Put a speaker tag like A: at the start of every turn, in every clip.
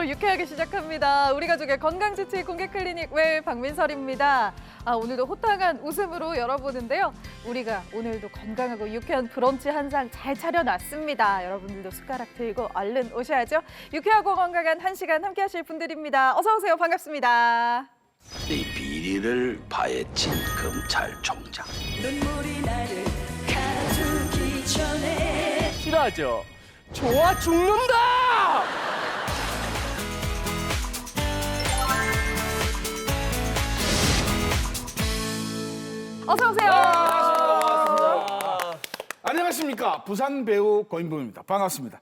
A: 유쾌하게 시작합니다. 우리 가족의 건강지치 공개 클리닉 웰 박민설입니다. 오늘도 호탕한 웃음으로 열어보는데요. 우리가 오늘도 건강하고 유쾌한 브런치 한 상 잘 차려놨습니다. 여러분들도 숟가락 들고 얼른 오셔야죠. 유쾌하고 건강한 한 시간 함께 하실 분들입니다. 어서 오세요. 반갑습니다.
B: 이 비리를 파헤친 검찰총장.
C: 눈물이 나를 가두기 전에
D: 싫어하죠? 좋아 죽는다!
A: 어서 오세요.
E: 안녕하십니까. 부산 배우 고인범입니다. 반갑습니다.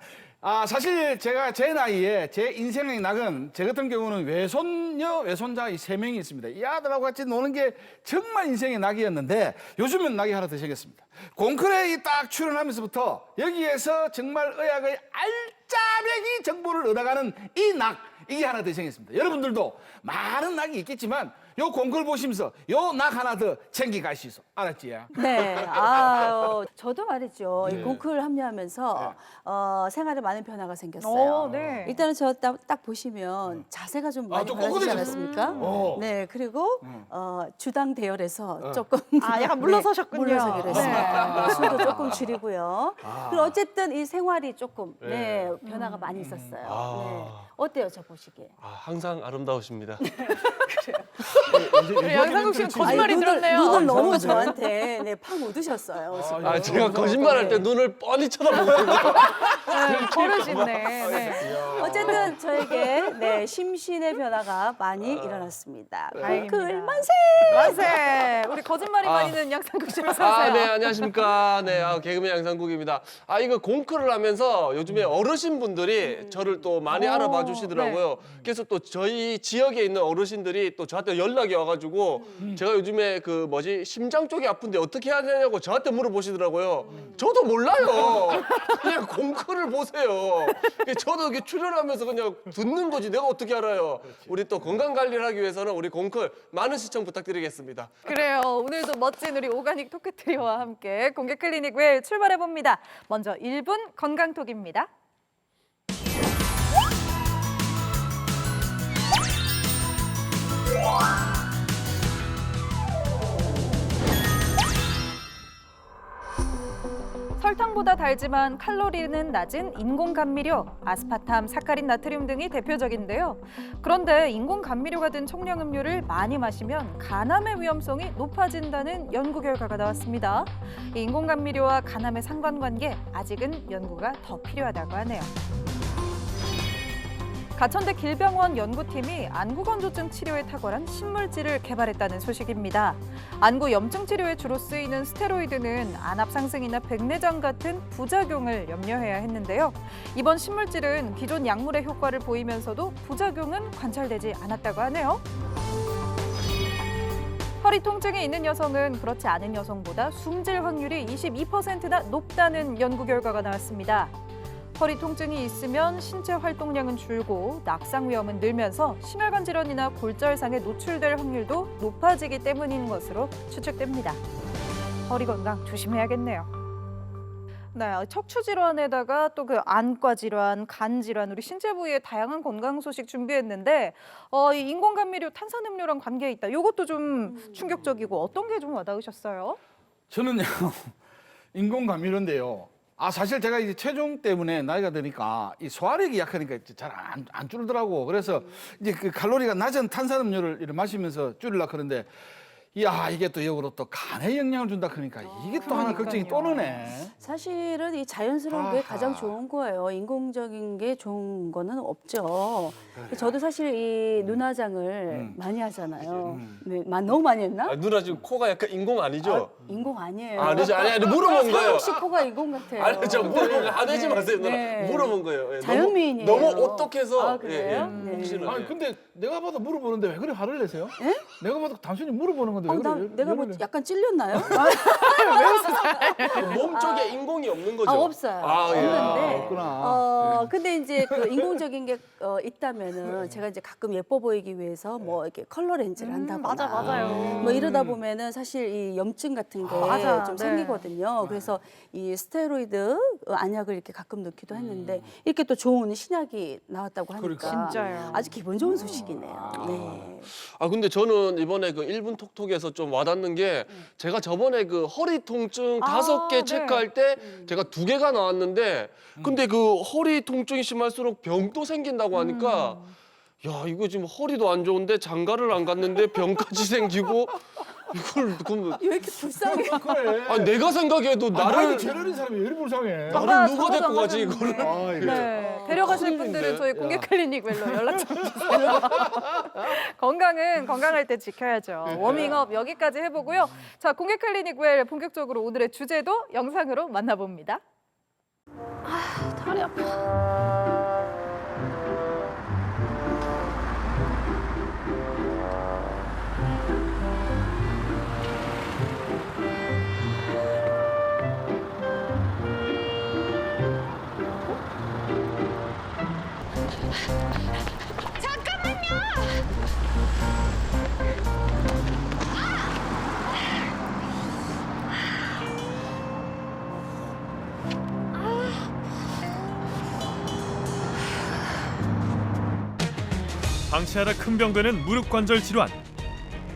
E: 사실 제가 제 나이에 제 인생의 낙은 제 같은 경우는 외손녀, 외손자 이 3명이 있습니다. 이 아들하고 같이 노는 게 정말 인생의 낙이었는데 요즘은 낙이 하나 더 생겼습니다. 공크레이 딱 출연하면서부터 여기에서 정말 의학의 알짜배기 정보를 얻어가는 이 낙, 이게 하나 더 생겼습니다. 여러분들도 많은 낙이 있겠지만 요 공크를 보시면서 요 낙 하나 더 챙겨갈 수 있어. 알았지?
F: 네, 저도 말이죠. 이 공클 합류하면서 생활에 많은 변화가 생겼어요.
A: 네.
F: 일단은 저 딱 보시면 자세가 좀 많이
E: 좀
F: 달라지지
E: 꼿꼿해졌어.
F: 않았습니까? 네, 그리고 주당 대열에서 조금
A: 약간 물러서셨군요.
F: 물러서기로 했습니다.
A: 네.
F: 술도 조금 줄이고요. 그리고 어쨌든 이 생활이 조금 변화가 많이 있었어요. 네. 어때요, 저 보시기에?
D: 항상 아름다우십니다.
A: 우리 양상국 씨는 거짓말이
F: 아니,
A: 들었네요.
F: 눈을 너무 저한테 팍 묻으셨어요. 지금.
D: 제가 거짓말할 때 눈을 뻔히 쳐다보거든요.
A: 버릇이네. 네.
F: 어쨌든 저에게 심신의 변화가 많이 일어났습니다.
A: 다행입니다.
F: 공클 만세!
A: 만세! 우리 거짓말이 많이 는 양상국 씨 어서 오세요.
D: 네, 안녕하십니까. 네, 개그맨 양상국입니다. 이거 공크를 하면서 요즘에 어르신분들이 저를 또 많이 알아봐 주시더라고요. 그래서 또 저희 지역에 있는 어르신들이 또 저한테 연락이 와가지고 제가 요즘에 심장 쪽이 아픈데 어떻게 해야 되냐고 저한테 물어보시더라고요. 저도 몰라요. 그냥 공크를 보세요. 저도 이렇게 출연하면서 그냥 듣는 거지 내가 어떻게 알아요. 우리 또 건강 관리를 하기 위해서는 우리 공크 많은 시청 부탁드리겠습니다.
A: 그래요. 오늘도 멋진 우리 오가닉 토크 트리오와 함께 공개 클리닉 웰 출발해 봅니다. 먼저 1분 건강톡입니다. 설탕보다 달지만 칼로리는 낮은 인공 감미료, 아스파탐, 사카린, 나트륨 등이 대표적인데요. 그런데 인공 감미료가 든 청량음료를 많이 마시면 간암의 위험성이 높아진다는 연구 결과가 나왔습니다. 이 인공 감미료와 간암의 상관관계, 아직은 연구가 더 필요하다고 하네요. 가천대 길병원 연구팀이 안구건조증 치료에 탁월한 신물질을 개발했다는 소식입니다. 안구 염증 치료에 주로 쓰이는 스테로이드는 안압 상승이나 백내장 같은 부작용을 염려해야 했는데요. 이번 신물질은 기존 약물의 효과를 보이면서도 부작용은 관찰되지 않았다고 하네요. 허리 통증이 있는 여성은 그렇지 않은 여성보다 숨질 확률이 22%나 높다는 연구 결과가 나왔습니다. 허리 통증이 있으면 신체 활동량은 줄고 낙상 위험은 늘면서 심혈관 질환이나 골절상에 노출될 확률도 높아지기 때문인 것으로 추측됩니다. 허리 건강 조심해야겠네요. 네, 척추 질환에다가 또 그 안과 질환, 간 질환, 우리 신체 부위의 다양한 건강 소식 준비했는데 이 인공 감미료, 탄산음료랑 관계 있다. 이것도 좀 충격적이고 어떤 게 좀 와닿으셨어요?
E: 저는요, 인공 감미료인데요. 사실 제가 이제 체중 때문에 나이가 드니까 이 소화력이 약하니까 잘 안 줄더라고. 그래서 이제 그 칼로리가 낮은 탄산음료를 이렇게 마시면서 줄이려고 그러는데, 이야, 이게 또 역으로 또 간에 영향을 준다 그러니까 이게 또 하나 걱정이 또 느네.
F: 사실은 이 자연스러운 게 가장 좋은 거예요. 인공적인 게 좋은 거는 없죠. 저도 사실 이 눈화장을 많이 하잖아요. 네, 너무 많이 했나?
D: 누나 지금 코가 약간 인공 아니죠?
F: 인공 아니에요.
D: 아니죠. 아니, 물어본 거예요.
F: 혹시 코가 인공 같아요.
D: 아니, 저 물어본 거 화내지
F: 네,
D: 마세요, 누나.
F: 네.
D: 물어본 거예요. 예,
F: 자연미인이에요.
D: 너무 오똑해서.
F: 아, 그래요? 네.
D: 혹시나.
E: 아니, 근데 내가 봐도 물어보는데 왜 그래 화를 내세요? 내가 봐도 단순히 물어보는 건데 근데 왜 그래?
F: 내가 뭐 약간 찔렸나요?
D: 몸 쪽에 인공이 없는 거죠?
F: 없어요.
D: 아, 예.
F: 없는데.
E: 없구나.
F: 근데 이제 그 인공적인 게 있다면은 제가 이제 가끔 예뻐 보이기 위해서 뭐 이렇게 컬러 렌즈를 한다거나.
A: 맞아, 맞아요.
F: 뭐 이러다 보면은 사실 이 염증 같은 게
A: 맞아,
F: 좀
A: 네.
F: 생기거든요. 그래서 이 스테로이드 안약을 이렇게 가끔 넣기도 했는데 이렇게 또 좋은 신약이 나왔다고 하니까
A: 진짜요.
F: 아주 기분 좋은 소식이네요. 네.
D: 아 근데 저는 이번에 그 1분 톡톡에서 좀 와닿는 게 제가 저번에 그 허리 통증
A: 아,
D: 5개
A: 네.
D: 체크할 때 제가 2개가 나왔는데 근데 그 허리 통증이 심할수록 병도 생긴다고 하니까 야 이거 지금 허리도 안 좋은데 장가를 안 갔는데 병까지 생기고 이걸 그럼
F: 왜 이렇게 불쌍해?
E: 그래.
D: 아 내가 생각해도
E: 나를
D: 나를
E: 제일 어린 사람이 왜 이리 불쌍해?
D: 나를 누가 데리고
A: 저보다
D: 가지
A: 하셨는데.
D: 이거를
E: 아, 이거.
A: 네. 데려가실 분들은 저희 공개 클리닉 웰로 연락 좀 주세요. 건강은 건강할 때 지켜야죠. 워밍업 여기까지 해보고요. 자, 공개 클리닉 웰 본격적으로 오늘의 주제도 영상으로 만나봅니다.
F: 다리 아파.
G: 방치하다 큰 병 되는 무릎 관절 질환.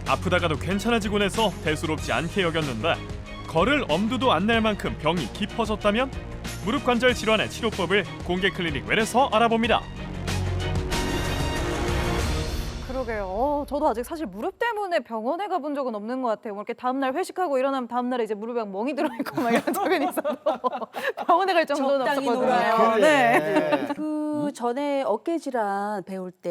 G: 아프다가도 괜찮아지곤 해서 대수롭지 않게 여겼는데 걸을 엄두도 안 낼 만큼 병이 깊어졌다면 무릎 관절 질환의 치료법을 공개 클리닉 웰에서 알아봅니다.
A: 그러게요. 저도 아직 사실 무릎 때문에 병원에 가본 적은 없는 것 같아요. 뭐 이렇게 다음날 회식하고 일어나면 다음날에 이제 무릎에 멍이 들어있고 막 이런 적은 있어도 병원에 갈 정도는
F: 적당히
A: 없었거든요.
F: 놀아요.
A: 네.
F: 그 전에 어깨 질환 배울 때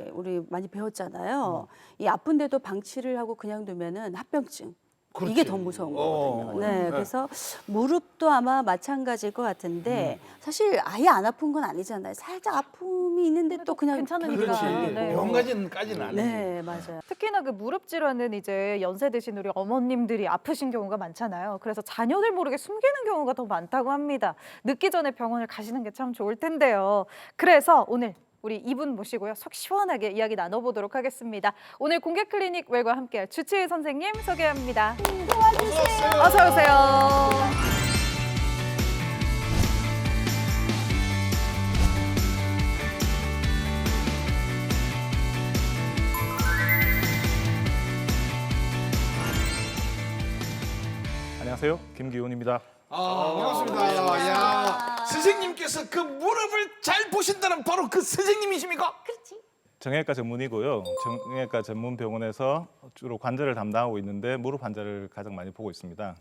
E: 네.
F: 우리 많이 배웠잖아요. 이 아픈데도 방치를 하고 그냥 두면은 합병증.
E: 그렇지.
F: 이게 더 무서운 거거든요. 네, 그래서 무릎도 아마 마찬가지일 것 같은데 사실 아예 안 아픈 건 아니잖아요. 살짝 아픔이 있는데 또 그냥
A: 괜찮으니까.
E: 그렇지.
A: 네.
E: 병까지는 아니지.
F: 네, 맞아요.
A: 특히나 그 무릎 질환은 이제 연세 드신 우리 어머님들이 아프신 경우가 많잖아요. 그래서 자녀들 모르게 숨기는 경우가 더 많다고 합니다. 늦기 전에 병원을 가시는 게 참 좋을 텐데요. 그래서 오늘 우리 이분 모시고요. 속 시원하게 이야기 나눠보도록 하겠습니다. 오늘 공개 클리닉 웰과 함께할 주치의 선생님 소개합니다. 도와주세요. 어서 오세요.
H: 안녕하세요. 김기훈입니다.
E: 반갑습니다. 야, 선생님께서 그 무릎을 잘 보신다는 바로 그 선생님이십니까?
H: 정형외과 전문이고요. 정형외과 전문 병원에서 주로 관절을 담당하고 있는데 무릎 환자를 가장 많이 보고 있습니다.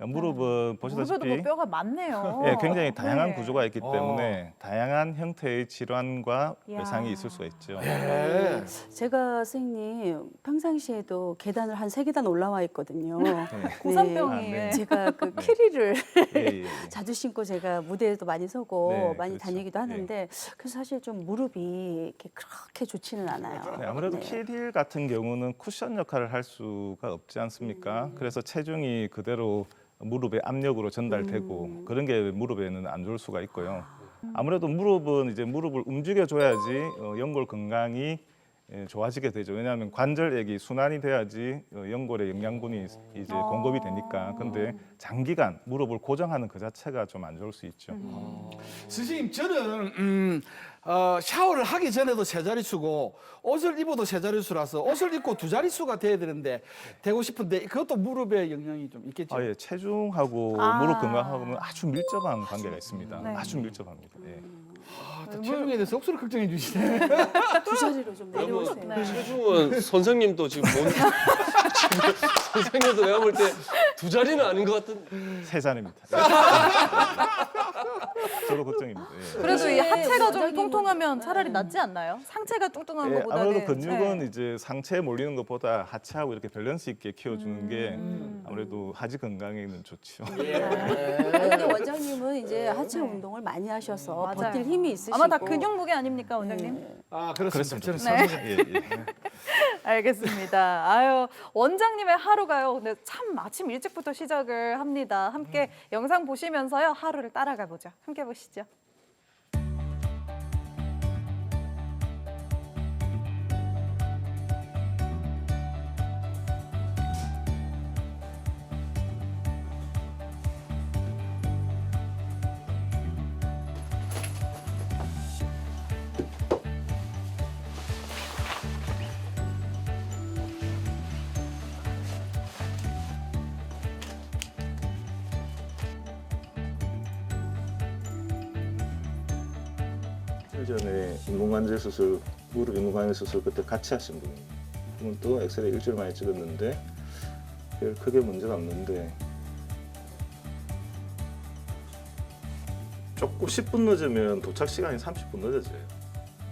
H: 무릎은
A: 무릎에도
H: 보시다시피
A: 뭐 뼈가 많네요.
H: 예, 굉장히 다양한
A: 네.
H: 구조가 있기 때문에 다양한 형태의 질환과
A: 이야.
H: 외상이 있을 수가 있죠.
E: 네.
F: 제가 선생님 평상시에도 계단을 한 3계단 올라와 있거든요.
A: 고산병이.
H: 아, 네.
F: 제가 그 키리를
H: 예, 예, 예.
F: 자주 신고 제가 무대에도 많이 서고
H: 네,
F: 많이
H: 그렇죠.
F: 다니기도 하는데 그래서 사실 좀 무릎이 이렇게 그렇게 좋지는 않아요.
H: 네, 아무래도
F: 네.
H: 키릴 같은 경우는 쿠션 역할을 할 수가 없지 않습니까? 그래서 체중이 그대로 무릎에 압력으로 전달되고 그런 게 무릎에는 안 좋을 수가 있고요. 아무래도 무릎은 이제 무릎을 움직여줘야지 연골 건강이 좋아지게 되죠. 왜냐하면 관절액이 순환이 돼야지 연골에 영양분이 이제 공급이 되니까. 근데 장기간 무릎을 고정하는 그 자체가 좀 안 좋을 수 있죠.
E: 선생님, 저는 샤워를 하기 전에도 세 자릿수고 옷을 입어도 세 자릿수라서 옷을 입고 두 자릿수가 돼야 되는데 되고 싶은데 그것도 무릎에 영향이 좀 있겠죠.
H: 아, 예, 체중하고 무릎 건강하고는 아주 밀접한 관계가 있습니다.
A: 네.
H: 아주 밀접합니다. 예.
E: 체중에 대해서 억수로 걱정해 주시네.
F: 두 자리로 좀 내려오세요.
A: 네.
D: 체중은 선생님도 지금 지금 선생님도 내가 볼 때 2자리는 아닌 것 같은.
H: 세 잔입니다. 저도 걱정입니다. 예.
A: 그래도 이 하체가 좀
F: 원장님은-
A: 통통하면 차라리 낫지 않나요? 상체가 뚱뚱한
H: 예,
A: 것보다는.
H: 아무래도 근육은
A: 네.
H: 이제 상체에 몰리는 것보다 하체하고 이렇게 밸런스 있게 키워주는 게 아무래도 하지 건강에는 좋죠.
F: 근데 원장님은 이제 하체 운동을 많이 하셔서
A: 맞아요.
F: 버틸 힘이 있으시고
A: 아마 다 근육 무게 아닙니까, 원장님?
F: 네.
E: 아, 그렇습니다.
H: 그렇습니다.
E: 저는
A: 네.
H: 예, 예.
A: 알겠습니다. 아유, 원장님의 하루가요. 근데 참 아침 일찍부터 시작을 합니다. 함께 영상 보시면서요. 하루를 따라가 보죠. 함께 보시죠.
H: 예전에 인공관절 수술, 무릎 인공관절 수술 그때 같이 하신 분이 그분도 엑스레이 일주일 만에 찍었는데 별 크게 문제가 없는데 조금 10분 늦으면 도착 시간이 30분 늦어져요.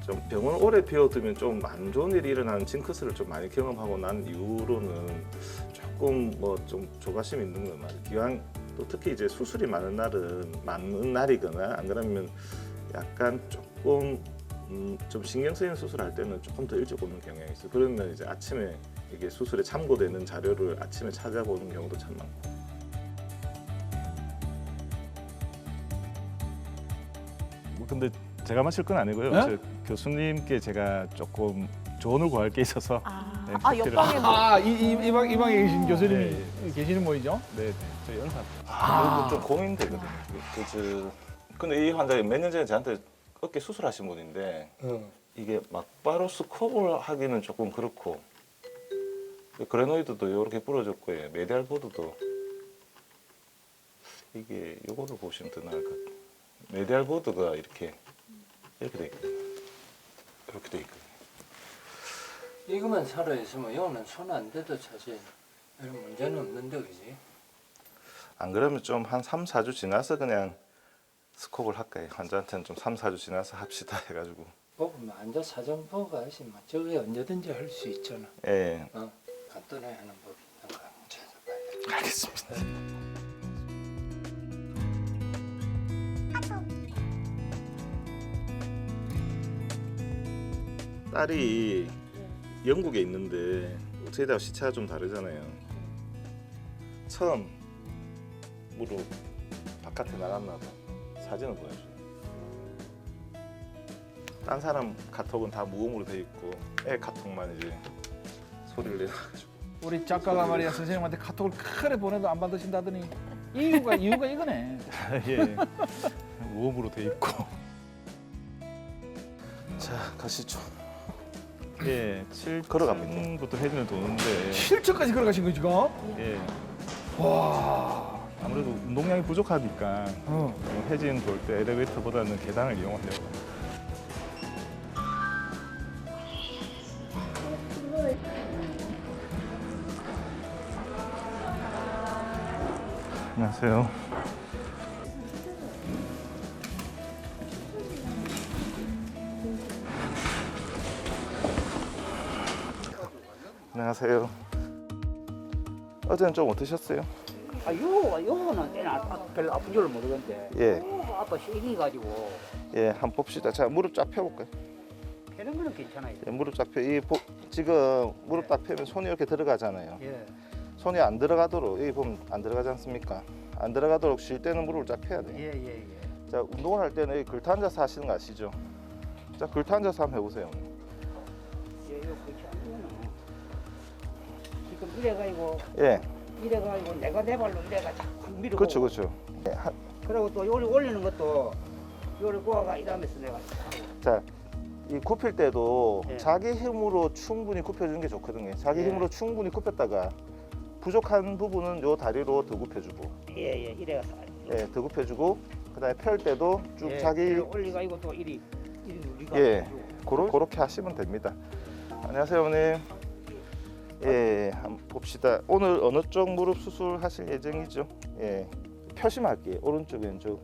H: 좀 병원 오래 비워두면 좀 안 좋은 일이 일어나는 징크스를 좀 많이 경험하고 난 이후로는 조금 뭐 좀 조바심 있는 건 맞아요. 기왕 또 특히 이제 수술이 많은 날이거나 안 그러면 약간 조금 좀 신경 쓰이는 수술할 때는 조금 더 일찍 오는 경향이 있어요. 그러면 이제 아침에 이게 수술에 참고되는 자료를 아침에 찾아보는 경우도 참 많고. 근데 제가 마실 건 아니고요.
E: 네?
H: 저 교수님께 제가 조금 조언을 구할 게 있어서. 네, 커피를-
A: 옆방에 뭐.
E: 이 방에 계신 교수님이
H: 네.
E: 계시는 모이죠?
H: 네, 저 연사. 좀 고민되거든요. 근데 이 환자 몇 년 전에 저한테 어깨 수술하신 분인데 이게 막바로 스코브를 하기는 조금 그렇고 그레노이드도 이렇게 부러졌고 메디알 보드도 이게 요거를 보시면 더 나을 것 같아요. 메디알 보드가 이렇게 돼 있거든요. 이렇게 돼 있거든요.
I: 이거만 살아있으면 이거는 손 안 대도 사실 이런 문제는 없는데 그지?
H: 안 그러면 좀 한 3, 4주 지나서 그냥 스코브를 할까요? 환자한테는 좀 3, 4주 지나서 합시다 해가지고.
I: 보면 앉아 사정 보고 가야지 뭐 저게 언제든지 할 수 있잖아.
H: 예.
I: 간단하게 하는 법이 있는가 한번 찾아봐야 돼.
H: 알겠습니다. 딸이 영국에 있는데 저희하고 시차가 좀 다르잖아요. 처음 무릎 바깥에 나갔나 봐. 사진을 보여줘요. 딴 사람 카톡은 다 무음으로 돼 있고 애 카톡만 이제 소리를 내가지고.
E: 우리 작가가 말이야 선생님한테 카톡을 크게 보내도 안 받으신다더니 이유가 이거네.
H: 예. 무음으로 돼 있고. 자 가시죠. 예, 7층부터 해진을 도는데
E: 7층까지 걸어가신 거 지금?
H: 예.
E: 와.
H: 아무래도 운동량이 부족하니까 해진 돌 때 엘리베이터보다는 계단을 이용하려고. 안녕하세요. 안녕하세요. 어제는 좀 어떠셨어요?
J: 요거는 별로 아픈 줄은 모르겠는데
H: 예.
J: 아빠 시기 가지고
H: 예, 한번 봅시다. 자, 무릎 쫙 펴볼까요?
J: 펴는 거는 괜찮아요.
H: 예, 무릎 쫙 펴. 지금 무릎 딱 펴면 손이 이렇게 들어가잖아요.
J: 예.
H: 손이 안 들어가도록 여기 보면 안 들어가지 않습니까? 안 들어가도록 쉴 때는 무릎을 쫙 펴야 돼요.
J: 예.
H: 자, 운동을 할 때는 여기 글타 앉아서 하시는 거 아시죠? 자, 글타 앉아서 한번 해보세요.
J: 예, 요 그렇지 않으면은 지금 이래가지고
H: 예,
J: 내가 내 발로 이래가 자꾸 밀고.
H: 그렇죠, 그렇죠. 예,
J: 그리고 또 요리 올리는 것도 요리 꼬아가 이러면서 내가
H: 자, 이 굽힐 때도
J: 예.
H: 자기 힘으로 충분히 굽혀주는 게 좋거든요. 자기
J: 예.
H: 힘으로 충분히 굽혔다가 부족한 부분은 요 다리로 더 굽혀주고,
J: 예, 이래가
H: 예, 더 굽혀주고, 그다음에 펼 때도 쭉
J: 예,
H: 자기
J: 올리가지고 또 이리 누리가.
H: 예, 그렇게 하시면 됩니다. 안녕하세요, 어머님. 예, 한번 봅시다. 오늘 어느 쪽 무릎 수술 하실 예정이죠? 예, 표심할게요. 오른쪽, 왼쪽.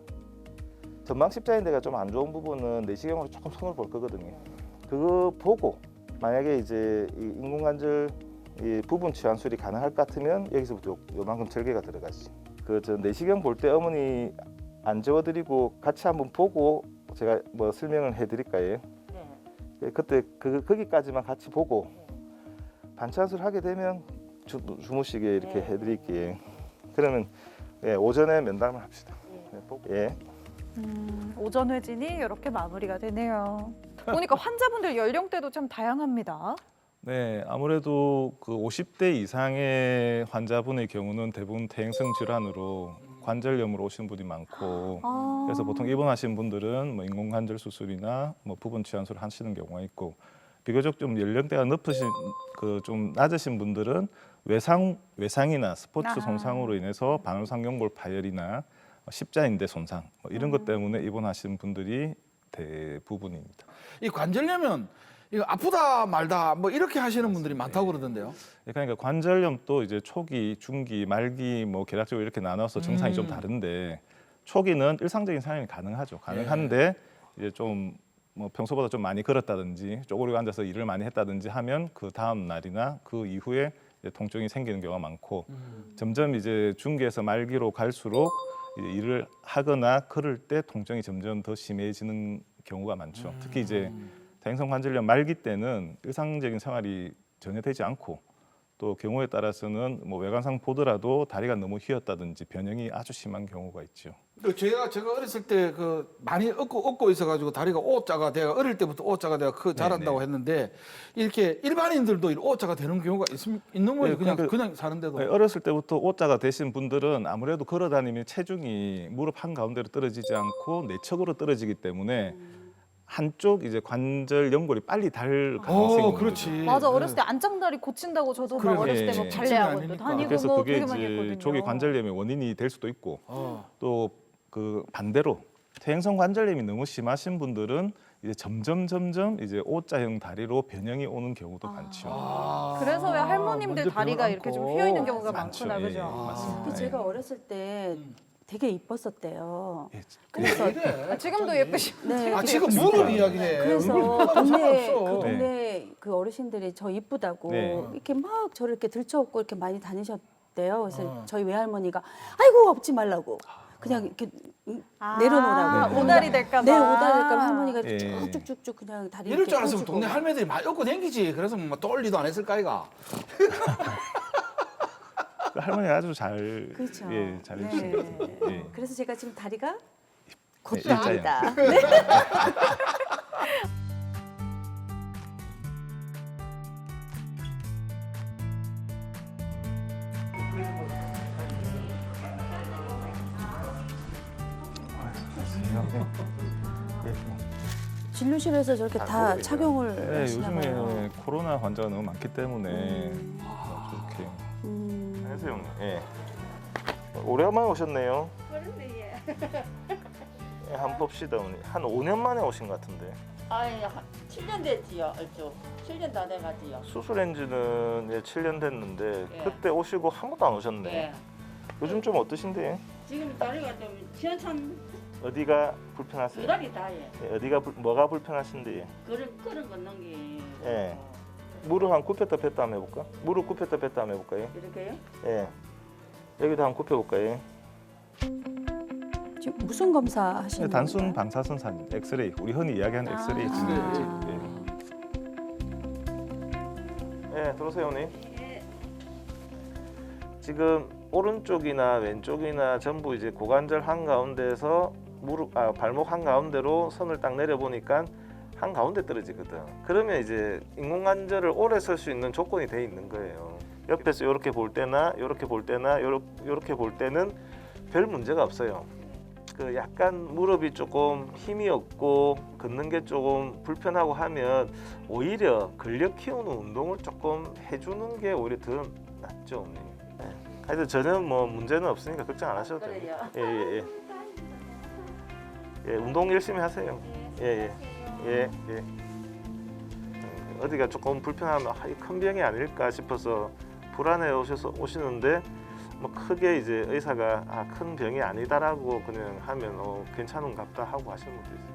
H: 전방 십자인대가 좀 안 좋은 부분은 내시경으로 조금 손을 볼 거거든요. 그거 보고 만약에 이제 이 인공관절 이 부분 치환술이 가능할 것 같으면 여기서부터 요만큼 절개가 들어가지. 저 내시경 볼 때 어머니 안 재워드리고 같이 한번 보고 제가 뭐 설명을 해드릴까요? 네. 그때 거기까지만 같이 보고 반차수를 하게 되면 주무시게 이렇게 해드릴게요. 그러면 예, 오전에 면담을 합시다. 예.
A: 오전 회진이 이렇게 마무리가 되네요. 보니까 환자분들 연령대도 참 다양합니다.
H: 네, 아무래도 그 50대 이상의 환자분의 경우는 대부분 퇴행성 질환으로 관절염으로 오신 분이 많고, 그래서 보통 입원하신 분들은 뭐 인공관절 수술이나 뭐 부분 치환술을 하시는 경우가 있고, 비교적 좀 연령대가 높으신 그 좀 낮으신 분들은 외상이나 스포츠 손상으로 인해서 반월상경골 파열이나 십자인대 손상 뭐 이런 것 때문에 입원하신 분들이 대부분입니다.
E: 이 관절염은 이거 아프다 말다 뭐 이렇게 하시는 분들이 많다고 그러던데요.
H: 그러니까 관절염도 이제 초기, 중기, 말기 뭐 개략적으로 이렇게 나눠서 증상이 좀 다른데, 초기는 일상적인 사용이 가능하죠. 가능한데 이제 좀 뭐 평소보다 좀 많이 걸었다든지 쪼그리고 앉아서 일을 많이 했다든지 하면 그 다음 날이나 그 이후에 이제 통증이 생기는 경우가 많고, 점점 이제 중기에서 말기로 갈수록 이제 일을 하거나 걸을 때 통증이 점점 더 심해지는 경우가 많죠. 특히 이제 퇴행성 관절염 말기 때는 일상적인 생활이 전혀 되지 않고, 또 경우에 따라서는 뭐 외관상 보더라도 다리가 너무 휘었다든지 변형이 아주 심한 경우가 있죠.
E: 제가 어렸을 때 그 많이 얻고 있어가지고 다리가 O자가 돼가 어릴 때부터 O자가 돼가 자란다고 했는데, 이렇게 일반인들도 O자가 되는 경우가 있는 거예요. 그냥 사는데도.
H: 어렸을 때부터 O자가 되신 분들은 아무래도 걸어다니면 체중이 무릎 한 가운데로 떨어지지 않고 내측으로 떨어지기 때문에 한쪽 이제 관절 연골이 빨리 닳을 가능성이 있는
E: 그렇지.
H: 거죠.
A: 맞아, 어렸을 때 안장다리 고친다고 저도 막 어렸을 때 뭐 발레학원도 다니고
H: 그래서
A: 뭐
H: 그게
A: 되게 많이
H: 이제
A: 했거든요.
H: 조기 관절염의 원인이 될 수도 있고, 또 그 반대로 퇴행성 관절염이 너무 심하신 분들은 이제 점점 이제 O자형 다리로 변형이 오는 경우도 많죠.
A: 그래서 왜 할머님들
E: 먼저
A: 다리가 이렇게 좀 휘어 있는 경우가
H: 많죠.
A: 많구나,
H: 예,
A: 그죠?
H: 맞습니다.
F: 제가 어렸을 때 되게 이뻤었대요.
H: 예,
F: 그래서
A: 지금도 예쁘시고.
F: 네.
E: 지금 무릎 이야기해.
F: 그래서
E: 상관없어.
F: 동네 그 어르신들이 저 이쁘다고
H: 네.
F: 이렇게 막 저를 이렇게 들쳐업고 이렇게 많이 다니셨대요. 그래서 저희 외할머니가 아이고 업지 말라고 그냥 이렇게 내려놓으라고.
A: 오다리 될까 봐.
F: 네, 오다리 될까 봐 할머니가
H: 예.
F: 쭉쭉쭉쭉 그냥 다리
E: 이럴 줄 알았으면
F: 펴주고.
E: 동네 할매들이 많이 얻고 댕기지. 그래서 뭐 떠올리도 안 했을까 이가.
H: 그 할머니가 아주 잘
F: 그렇죠.
H: 예, 잘해주시는 것 같아요. 예.
F: 그래서 제가 지금 다리가
H: 일자형.
F: 곧답니다. 진료실에서 저렇게 다 착용을
H: 네,
F: 하시나
H: 요즘에
F: 봐요.
H: 코로나 환자가 너무 많기 때문에 저렇게. 안녕하세요, 형님. 예. 오래간만에 오셨네요. 그런데 예. 한번 봅시다, 오늘. 한 5년 만에 오신 것 같은데.
K: 아니, 7년 됐지요, 얼추. 7년 다 돼가지요.
H: 수술한 지는 예, 7년 됐는데
K: 예.
H: 그때 오시고 한 번도 안 오셨네.
K: 예.
H: 요즘 좀 어떠신데?
K: 지금 다리가 좀 시원찮,
H: 어디가 불편하세요?
K: 다리 다 예.
H: 예, 어디가 뭐가 불편하신데?
K: 그런 걷는 게.
H: 예. 무릎 한 굽혔다 뺐다 한번 해볼까? 무릎 굽혔다 뺐다 한번 해볼까요?
K: 이렇게요?
H: 예. 여기도 한번 굽혀볼까요?
F: 지금 무슨 검사 하시는
H: 단순
F: 건가요?
H: 방사선 사진, 엑스레이. 우리 흔히 이야기하는 엑스레이 진료지. 예, 들어오세요, 언니. 지금 오른쪽이나 왼쪽이나 전부 이제 고관절 한 가운데에서 발목 한 가운데로 선을 딱 내려 보니까 한 가운데 떨어지거든. 그러면 이제 인공관절을 오래 쓸 수 있는 조건이 돼 있는 거예요. 옆에서 이렇게 볼 때나 이렇게 볼 때나 이렇게 볼 때는 별 문제가 없어요. 그 약간 무릎이 조금 힘이 없고 걷는 게 조금 불편하고 하면 오히려 근력 키우는 운동을 조금 해주는 게 오히려 더 낫죠, 언니. 네. 하여튼 전혀 뭐 문제는 없으니까 걱정 안 하셔도 돼요. 예. 예, 운동 열심히 하세요. 예. 어디가 조금 불편하면 큰 병이 아닐까 싶어서 불안해 오시는데 뭐 크게 이제 의사가 큰 병이 아니다라고 그냥 하면 괜찮은갑다 하고 하시는 분도 있어요.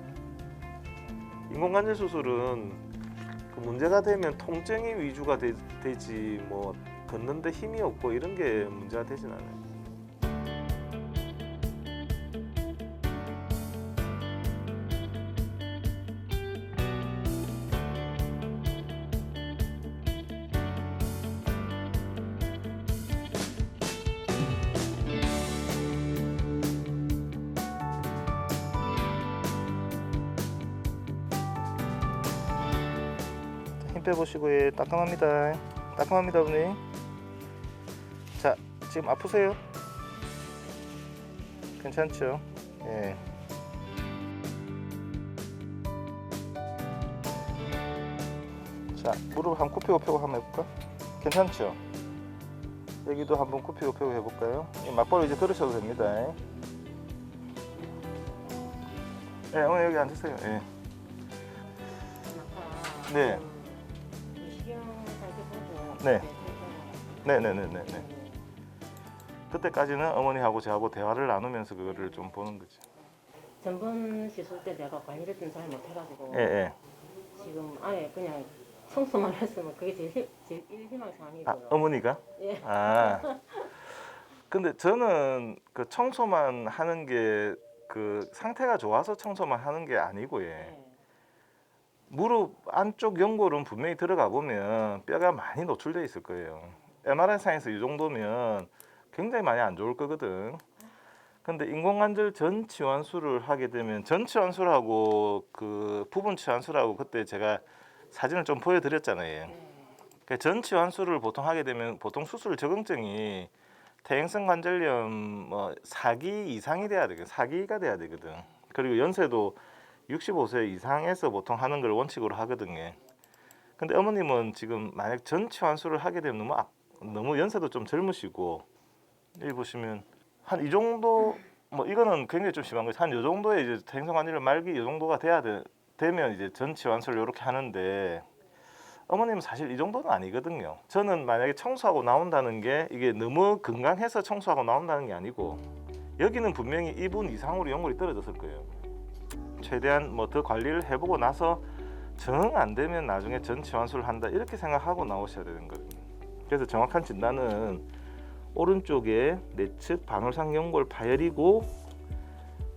H: 인공관절 수술은 그 문제가 되면 통증이 위주가 되지 뭐 걷는데 힘이 없고 이런 게 문제가 되진 않아요. 빼보시고 예, 따끔합니다. 따끔합니다, 어머니. 자, 지금 아프세요? 괜찮죠? 예. 자, 무릎 한번 굽히고 펴고 한번 해볼까? 괜찮죠? 여기도 한번 굽히고 펴고 해볼까요? 예, 맞벌이 이제 들으셔도 됩니다. 예, 어머니 여기 앉으세요. 예. 네. 네. 네네네네. 그때까지는 어머니하고 저하고 대화를 나누면서 그거를 좀 보는 거죠.
K: 전번 시술 때 내가 관리를 좀 잘 못해가지고
H: 예, 예.
K: 지금 아예 그냥 청소만 했으면 그게 제일 희망사항이고요.
H: 아, 어머니가?
K: 예.
H: 아. 근데 저는 그 청소만 하는 게 그 상태가 좋아서 청소만 하는 게 아니고 예. 무릎 안쪽 연골은 분명히 들어가 보면 뼈가 많이 노출돼 있을 거예요. MRI상에서 이 정도면 굉장히 많이 안 좋을 거거든. 근데 인공관절 전 치환술을 하게 되면 전 치환술하고 그 부분 치환술하고 그때 제가 사진을 좀 보여드렸잖아요. 그 전 치환술을 보통 하게 되면 보통 수술 적응증이 퇴행성 관절염 뭐 4기 이상이 돼야 되거든. 4기가 돼야 되거든. 그리고 연세도 65세 이상에서 보통 하는 걸 원칙으로 하거든요. 근데 어머님은 지금 만약 전 치환술을 하게 되면 너무 연세도 좀 젊으시고 여기 보시면 한 이 정도 뭐 이거는 굉장히 좀 심한 거죠. 한 이 정도의 이제 퇴행성 관절염 말기 이 정도가 되면 이제 전 치환술을 이렇게 하는데 어머님은 사실 이 정도는 아니거든요. 저는 만약에 청소하고 나온다는 게 이게 너무 건강해서 청소하고 나온다는 게 아니고 여기는 분명히 2분 이상으로 연골이 떨어졌을 거예요. 최대한 뭐 더 관리를 해보고 나서 정 안 되면 나중에 전 치환술을 한다 이렇게 생각하고 나오셔야 되는 거예요. 그래서 정확한 진단은 오른쪽에 내측 반월상 연골 파열이고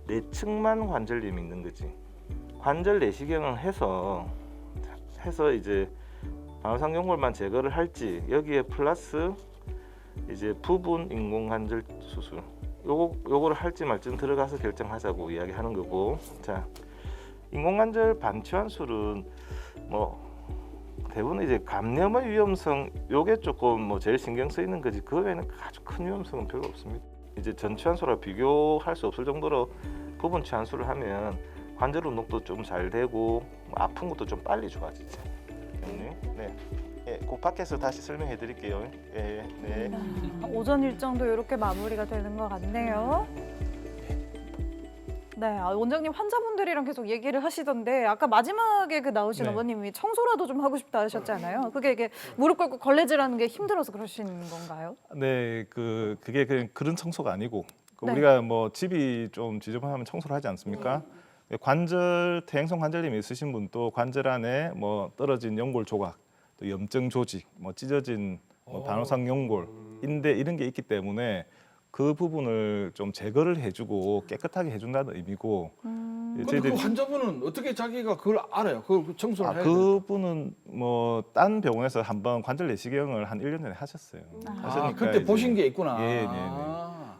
H: 내측만 관절염이 있는 거지. 관절 내시경을 해서 이제 반월상 연골만 제거를 할지 여기에 플러스 이제 부분 인공관절 수술 요거를 할지 말지는 들어가서 결정하자고 이야기하는 거고. 자, 인공관절 반치환술은 뭐 대부분 이제 감염의 위험성 요게 조금 뭐 제일 신경 쓰이는 거지 그 외에는 아주 큰 위험성은 별로 없습니다. 이제 전 치환술과 비교할 수 없을 정도로 부분 치환술을 하면 관절 운동도 좀 잘 되고 아픈 것도 좀 빨리 좋아지죠. 네. 예, 그 밖에서 다시 설명해 드릴게요. 예, 네.
A: 오전 일정도 이렇게 마무리가 되는 것 같네요. 네, 원장님 환자분들이랑 계속 얘기를 하시던데 아까 마지막에 그 나오신
E: 네.
A: 어머님이 청소라도 좀 하고 싶다 하셨잖아요. 그게 이게 무릎 꿇고 걸레질하는 게 힘들어서 그러시는 건가요?
H: 네, 그게 그냥 그런 청소가 아니고
A: 네.
H: 우리가 뭐 집이 좀 지저분하면 청소를 하지 않습니까? 관절 퇴행성 관절염이 있으신 분도 관절 안에 뭐 떨어진 연골 조각, 또 염증 조직, 뭐 찢어진 뭐 반월상 연골, 인대 이런 게 있기 때문에 그 부분을 좀 제거를 해주고 깨끗하게 해준다는 의미고.
E: 근데 그 환자분은 어떻게 자기가 그걸 알아요? 그걸 청소를 해야 돼요?
H: 그분은 뭐 딴 병원에서 한번 관절 내시경을 한 1년 전에 하셨어요. 하셨으니까
E: 그때
H: 이제
E: 보신 게 있구나.
H: 예.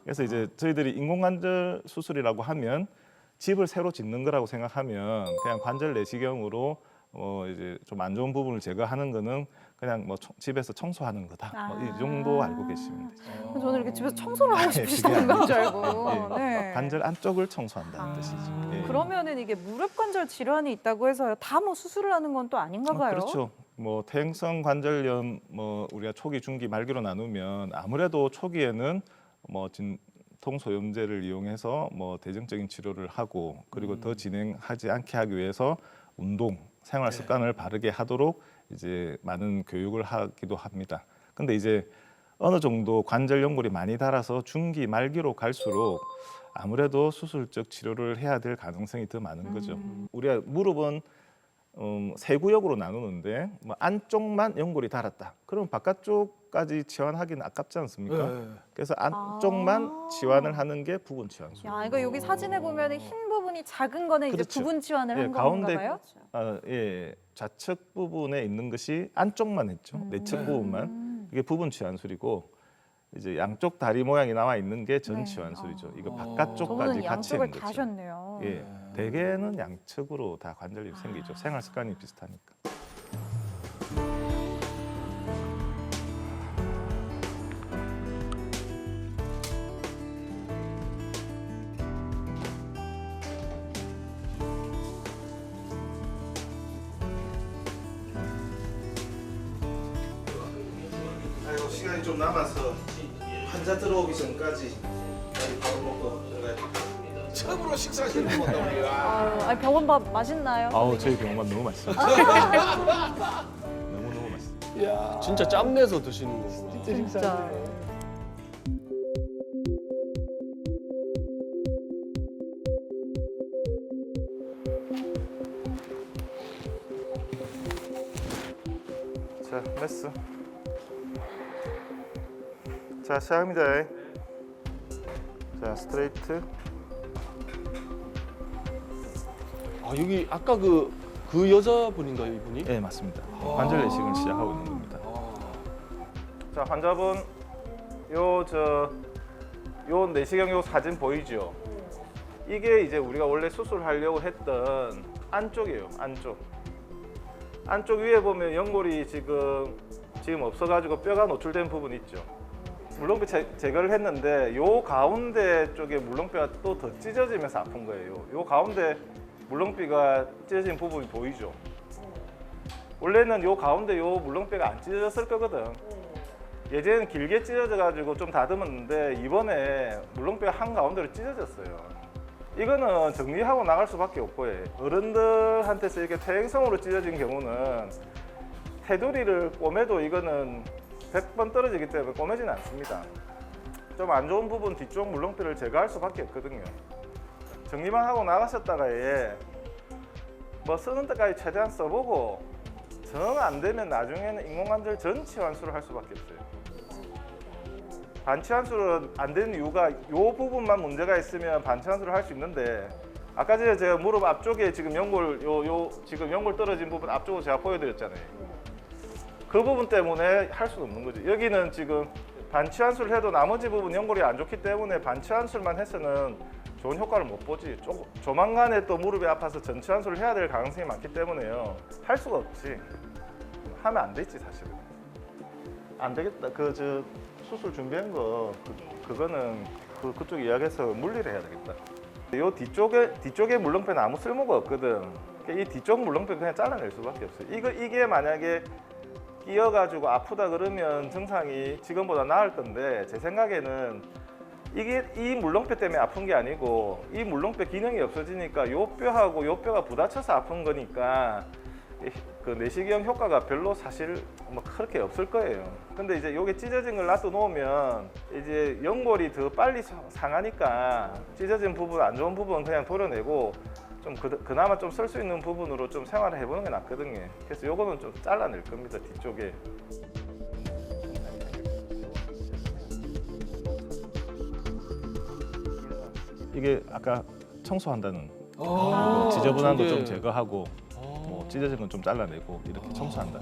H: 그래서 이제 저희들이 인공관절 수술이라고 하면 집을 새로 짓는 거라고 생각하면 그냥 관절 내시경으로 이제 좀 안 좋은 부분을 제거하는 거는 그냥 뭐 집에서 청소하는 거다. 뭐 이 정도 알고 계시면 되죠.
A: 저는 이렇게 집에서 청소를 하고
H: 그게
A: 싶으시다는 건 줄 알고.
H: 예,
A: 네.
H: 관절 안쪽을 청소한다는 뜻이죠. 예.
A: 그러면은 이게 무릎 관절 질환이 있다고 해서 다 뭐 수술을 하는 건 또 아닌가 봐요.
H: 그렇죠. 뭐 퇴행성 관절염 뭐 우리가 초기, 중기, 말기로 나누면 아무래도 초기에는 뭐 진통 소염제를 이용해서 뭐 대증적인 치료를 하고 그리고 더 진행하지 않게 하기 위해서 운동, 생활 습관을 바르게 하도록 이제 많은 교육을 하기도 합니다. 근데 이제 어느 정도 관절 연골이 많이 닳아서 중기, 말기로 갈수록 아무래도 수술적 치료를 해야 될 가능성이 더 많은 거죠. 우리가 무릎은 세 구역으로 나누는데 뭐 안쪽만 연골이 닳았다. 그럼 바깥쪽까지 치환하기는 아깝지 않습니까?
E: 네.
H: 그래서 안쪽만 치환을 하는 게 부분 치환술.
A: 야, 이거 여기 사진에 보면 흰 부분이 작은 거는 이제
H: 그렇죠.
A: 부분 치환을
H: 예,
A: 한
H: 가운데
A: 건가 봐요?
H: 예, 좌측 부분에 있는 것이 안쪽만 했죠. 내측 부분만. 이게 부분 치환술이고 이제 양쪽 다리 모양이 나와 있는 게 전 치환술이죠. 이거 바깥쪽까지
A: 저분은
H: 같이
A: 양쪽을
H: 있는
A: 다
H: 거죠.
A: 하셨네요.
H: 예, 대개는 양측으로 다 관절염이 생기죠. 생활 습관이 비슷하니까. 시간이 좀 남아서 환자 들어오기 전까지 빨리 밥을 먹고 들어가야 돼.
E: 처음으로 식사하시는 것 같다 우리가.
A: 아니, 병원밥 맛있나요?
H: 아우 저희 병원밥 너무 맛있어요. 너무 맛있어요.
D: 야, 진짜 짬내서 드시는 거구나.
A: 진짜.
H: 자, 메스. 자, 시작합니다. 자, 스트레이트.
D: 아, 여기 아까 그 여자분인가요, 이분이?
H: 네, 맞습니다. 관절 내식을 시작하고 있는 겁니다. 자, 환자분 요 내시경 요 사진 보이죠? 이게 이제 우리가 원래 수술하려고 했던 안쪽이에요. 안쪽 위에 보면 연골이 지금 없어가지고 뼈가 노출된 부분 있죠. 물렁뼈 제거를 했는데 요 가운데 쪽에 물렁뼈가 또 더 찢어지면서 아픈 거예요. 요 가운데 물렁뼈가 찢어진 부분이 보이죠? 원래는 요 가운데 요 물렁뼈가 안 찢어졌을 거거든. 예전에는 길게 찢어져가지고 좀 다듬었는데 이번에 물렁뼈가 한가운데로 찢어졌어요. 이거는 정리하고 나갈 수밖에 없고요. 어른들한테서 이렇게 퇴행성으로 찢어진 경우는 테두리를 꼬매도 이거는 100번 떨어지기 때문에 꼬매지는 않습니다. 좀 안 좋은 부분 뒤쪽 물렁뼈를 제거할 수밖에 없거든요. 정리만 하고 나가셨다가 뭐 쓰는 때까지 최대한 써보고 정 안 되면 나중에는 인공관절 전치 환수를 할 수밖에 없어요. 반치 환수를 안 되는 이유가 이 부분만 문제가 있으면 반치 환수를 할 수 있는데 아까 전에 제가 무릎 앞쪽에 지금 연골 지금 연골 떨어진 부분 앞쪽으로 제가 보여드렸잖아요. 그 부분 때문에 할 수는 없는 거죠. 여기는 지금 반치 환수를 해도 나머지 부분 연골이 안 좋기 때문에 반치 환수만 해서는 좋은 효과를 못 보지. 조만간에 또 무릎이 아파서 전치 환수를 해야 될 가능성이 많기 때문에요. 할 수가 없지. 하면 안 되지 사실은. 안 되겠다. 수술 준비한 거 그거는 그쪽 이야기해서 물리를 해야 되겠다. 요 뒤쪽에 물렁뼈는 아무 쓸모가 없거든. 이 뒤쪽 물렁뼈 그냥 잘라낼 수밖에 없어요. 이게 만약에 끼어가지고 아프다 그러면 증상이 지금보다 나을 건데 제 생각에는 이게 이 물렁뼈 때문에 아픈 게 아니고 이 물렁뼈 기능이 없어지니까 요 뼈하고 요 뼈가 부딪혀서 아픈 거니까 그 내시경 효과가 별로 사실 뭐 그렇게 없을 거예요. 근데 이제 요게 찢어진 걸 놔둬 놓으면 이제 연골이 더 빨리 상하니까 찢어진 부분, 안 좋은 부분 그냥 도려내고 좀 그나마 좀 쓸 수 있는 부분으로 좀 생활을 해보는 게 낫거든요. 그래서 요거는 좀 잘라낼 겁니다, 뒤쪽에. 이게 아까 청소한다는 지저분한 거 좀 제거하고 뭐 찢어진 건 좀 잘라내고 이렇게 청소한다.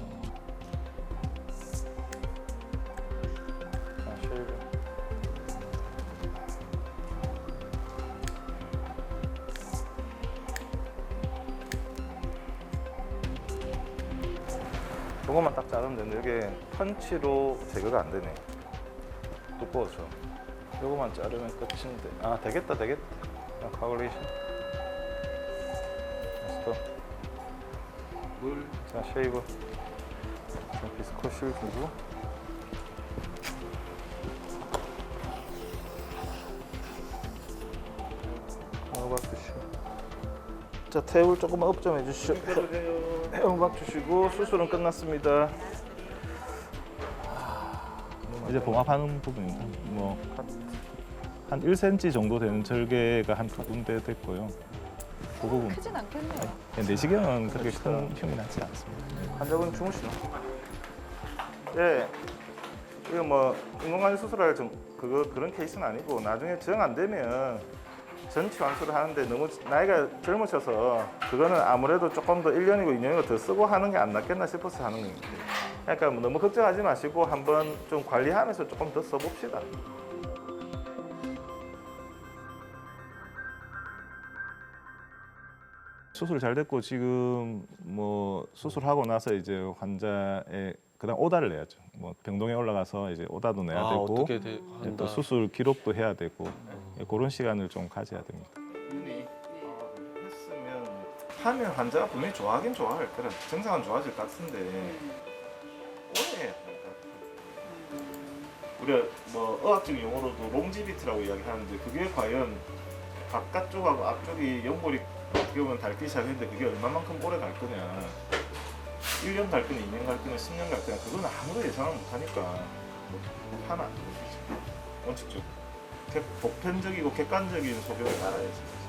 H: 요것만 딱 자르면 되는데 이게 펀치로 제거가 안 되네. 두꺼워서. 요것만 자르면 끝인데. 아 되겠다. 카울레이션. 됐어. 물. 자 쉐이브. 자 비스코실 두고. 자 테이블 조금만 업 좀 해주시죠. 해원박 주시고 수술은 끝났습니다. 이제 봉합하는 부분입니다. 뭐 한 1cm 정도 되는 절개가 한 2군데 됐고요. 그 부분.
A: 크진 않겠네요.
H: 내시경은 그렇게 큰 흉이 나지 않습니다. 환자분 주무시나? 네. 이거 뭐 인공관절 수술할 그런 케이스는 아니고 나중에 정 안 되면 전치 환수를 하는데 너무 나이가 젊으셔서 그거는 아무래도 조금 더 1년이고 2년이고 더 쓰고 하는 게 안 낫겠나 싶어서 하는 겁니다. 그러니까 너무 걱정하지 마시고 한번 좀 관리하면서 조금 더 써봅시다. 수술 잘 됐고 지금 뭐 수술하고 나서 이제 환자의 그다음 오다를 내야죠. 뭐 병동에 올라가서 이제 오다도 내야 되고
D: 어떻게
H: 또 수술 기록도 해야 되고 그런 시간을 좀 가져야 됩니다. 했으면 하면 환자가 분명히 좋아하긴 좋아할 거라. 증상은 좋아질 것 같은데 오래 해야 됩니다. 우리가 뭐 의학적인 용어로도 롱지비티라고 이야기하는데 그게 과연 바깥쪽하고 앞쪽이 연골이 어떻게 보면 닳기 시작했는데 그게 얼마만큼 오래 갈 거냐. 1년 갈 거냐, 2년 갈 거냐, 10년 갈 거냐 그건 아무도 예상을 못하니까 뭐 하나 안 되죠. 원칙적으로 보편적이고 객관적인 소견을 따라야지.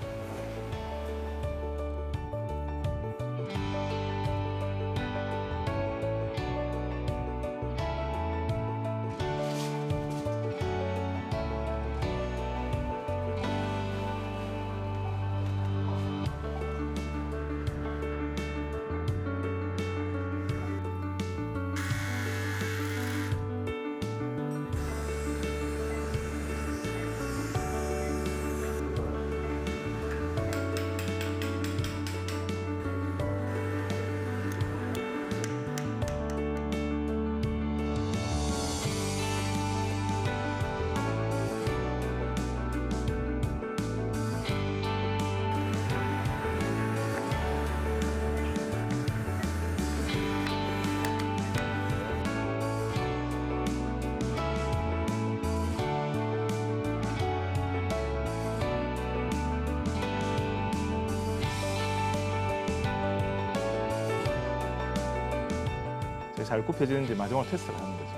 H: 잘 굽혀지는지 마지막으로 테스트를 하는 거죠.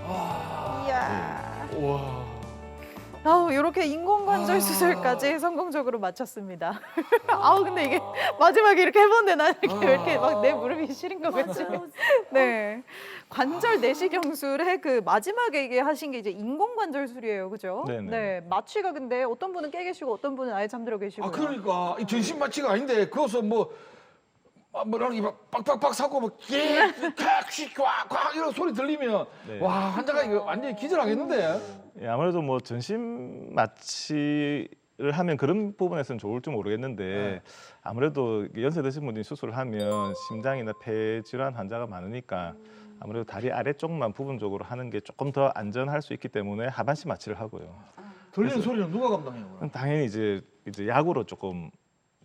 A: 이야.
D: 와.
A: 아우, 이렇게 인공관절 수술까지 성공적으로 마쳤습니다. 아우, 근데 이게 마지막에 이렇게 해보는데 나는 이렇게 왜 이렇게 막 내 무릎이 시린 거 같지? 네. 관절 내시경술의 그 마지막에 이게 하신 게 이제 인공관절술이에요, 그죠?
H: 네네.
A: 네. 마취가 근데 어떤 분은 깨 계시고 어떤 분은 아예 잠들어 계시고.
E: 아 그러니까 이 전신 마취가 아닌데 그것서 뭐라는 게 빡빡빡 사고 뭐 꽉 이런 소리 들리면
H: 네.
E: 와 환자가 이거 완전히 기절하겠는데.
H: 예, 아무래도 뭐 전신 마취를 하면 그런 부분에서는 좋을지 모르겠는데 아무래도 연세 드신 분이 수술을 하면 심장이나 폐 질환 환자가 많으니까 아무래도 다리 아래쪽만 부분적으로 하는 게 조금 더 안전할 수 있기 때문에 하반신 마취를 하고요.
E: 들리는 소리는 누가 감당해요? 그럼?
H: 당연히 이제 약으로 조금